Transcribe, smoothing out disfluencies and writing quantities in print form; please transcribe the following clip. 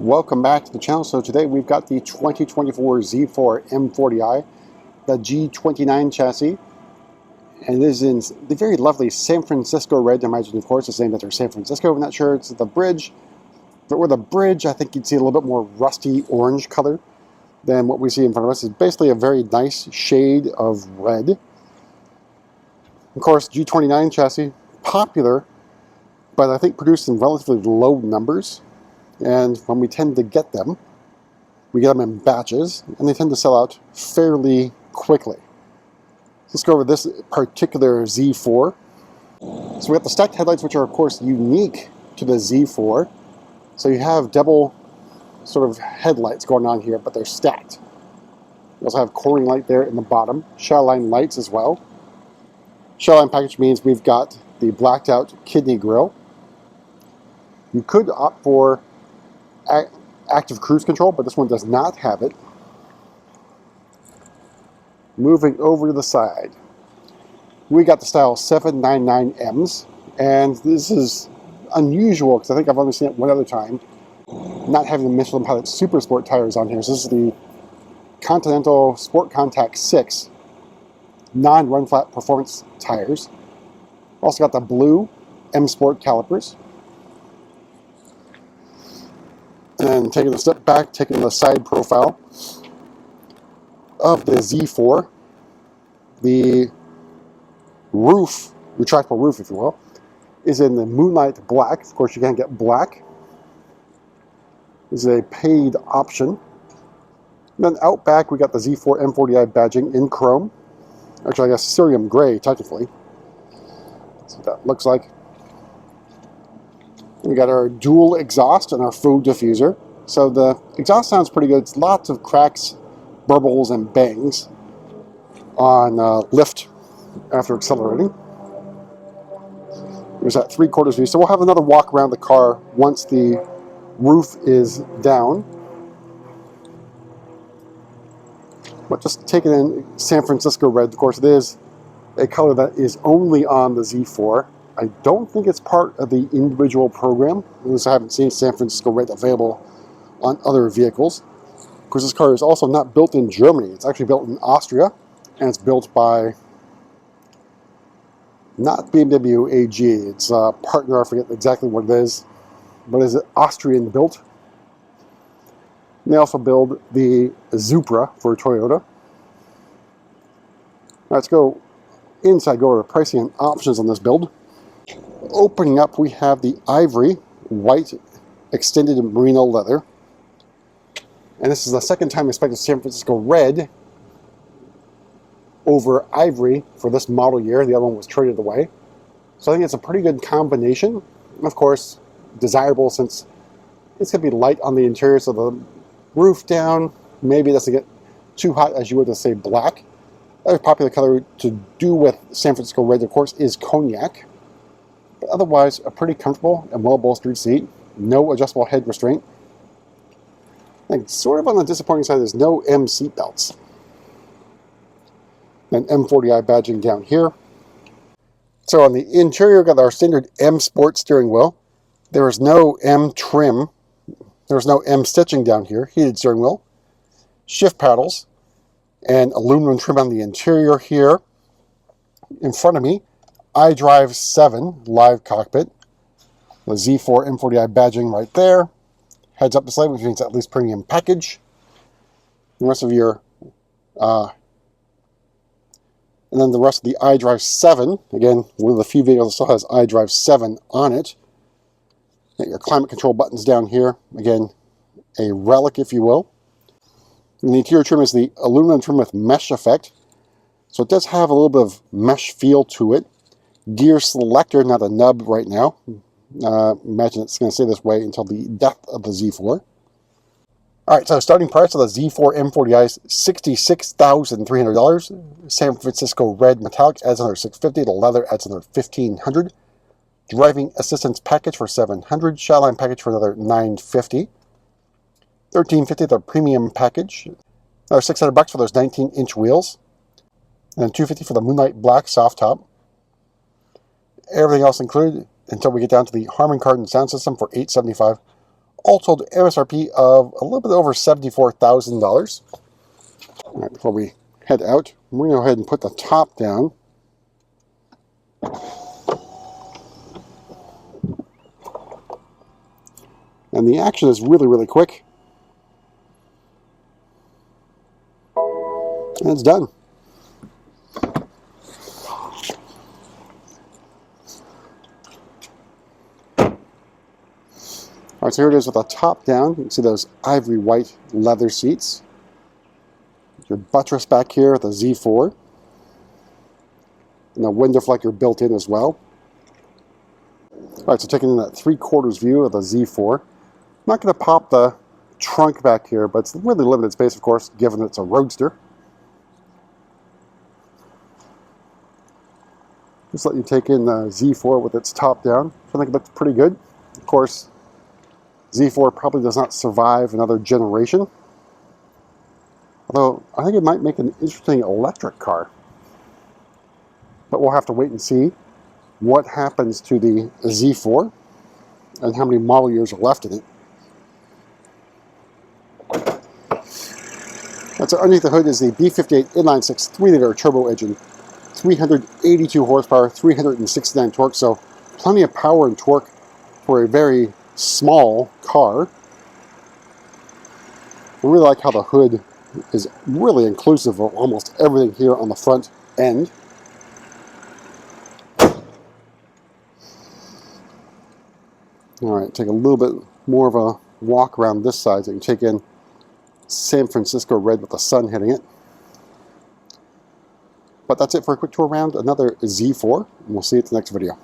Welcome back to the channel. So today we've got the 2024 Z4 M40i, the G29 chassis, and it is in the very lovely San Francisco red. I imagine, of course, it's named after San Francisco. I'm not sure it's the bridge, but with the bridge, I think you'd see a little bit more rusty orange color than what we see in front of us. It's basically a very nice shade of red. Of course, G29 chassis, popular, but I think produced in relatively low numbers. And when we tend to get them, we get them in batches, and they tend to sell out fairly quickly. Let's go over this particular Z4. So we have the stacked headlights, which are of course unique to the Z4. So you have double sort of headlights going on here, but they're stacked. We also have core light there in the bottom, shadow line lights as well. Shadow line package means we've got the blacked out kidney grille. You could opt for active cruise control, but this one does not have it. Moving over to the side, we got the style 799Ms, and this is unusual because I think I've only seen it one other time, not having the Michelin Pilot Super Sport tires on here. So this is the Continental Sport Contact 6 non-run flat performance tires. Also got the blue M Sport calipers. And taking a step back, taking the side profile of the Z4, the roof, retractable roof if you will, is in the Moonlight Black. Of course you can't get black. This is a paid option. And then out back we got the Z4 M40i badging in chrome. Actually I guess cerium gray technically. That's what that looks like. We got our dual exhaust and our faux diffuser. So the exhaust sounds pretty good. It's lots of cracks, burbles, and bangs on lift after accelerating. There's that 3/4 view. So we'll have another walk around the car once the roof is down. But just taking in San Francisco red, of course it is a color that is only on the Z4. I don't think it's part of the individual program. At least I haven't seen San Francisco red available on other vehicles. Of course, this car is also not built in Germany. It's actually built in Austria, and it's built by not BMW AG. It's a partner, I forget exactly what it is, but it's Austrian built. And they also build the Supra for Toyota. Let's go inside, go over the pricing and options on this build. Opening up, we have the Ivory white extended merino leather. And this is the second time I expected San Francisco red over Ivory for this model year. The other one was traded away. So I think it's a pretty good combination. Of course, desirable since it's going to be light on the interior, so the roof down maybe doesn't get too hot as you would to say black. Another popular color to do with San Francisco red, of course, is cognac. But otherwise, a pretty comfortable and well-bolstered seat. No adjustable head restraint. And sort of on the disappointing side, there's no M seat belts. And M40i badging down here. So on the interior, we've got our standard M Sport steering wheel. There is no M trim. There's no M stitching down here. Heated steering wheel. Shift paddles. And aluminum trim on the interior here. In front of me, iDrive 7 live cockpit. The Z4 M40i badging right there. Heads up display, which means at least premium package. The rest of your, and then the rest of the iDrive 7. Again, one of the few vehicles that still has iDrive 7 on it. Got your climate control buttons down here. Again, a relic, if you will. And the interior trim is the aluminum trim with mesh effect. So it does have a little bit of mesh feel to it. Gear selector, not a nub right now. Imagine it's going to stay this way until the death of the Z4. Alright, so starting price of the Z4 M40i is $66,300. San Francisco red metallic adds another $650. The leather adds another $1,500. Driving assistance package for $700. Shadowline package for another $950. $1,350 the premium package. Another $600 for those 19-inch wheels. And then $250 for the Moonlight Black soft top. Everything else included until we get down to the Harman Kardon sound system for $875. all told MSRP of a little bit over $74,000. All right, before we head out, we're going to go ahead and put the top down. And the action is really, really quick. And it's done. Alright, so here it is with the top down. You can see those ivory white leather seats. Your buttress back here with the Z4. And the window deflector built in as well. Alright, so taking in that 3/4 view of the Z4. I'm not going to pop the trunk back here, but it's really limited space, of course, given it's a roadster. Just let you take in the Z4 with its top down. I think it looks pretty good. Of course, Z4 probably does not survive another generation. Although, I think it might make an interesting electric car. But we'll have to wait and see what happens to the Z4 and how many model years are left in it. And so underneath the hood is the B58 inline-six 3-liter turbo engine, 382 horsepower, 369 torque, so plenty of power and torque for a very small car. I really like how the hood is really inclusive of almost everything here on the front end. Alright, take a little bit more of a walk around this side so you can take in San Francisco red with the sun hitting it. But that's it for a quick tour around another Z4, and we'll see you at the next video.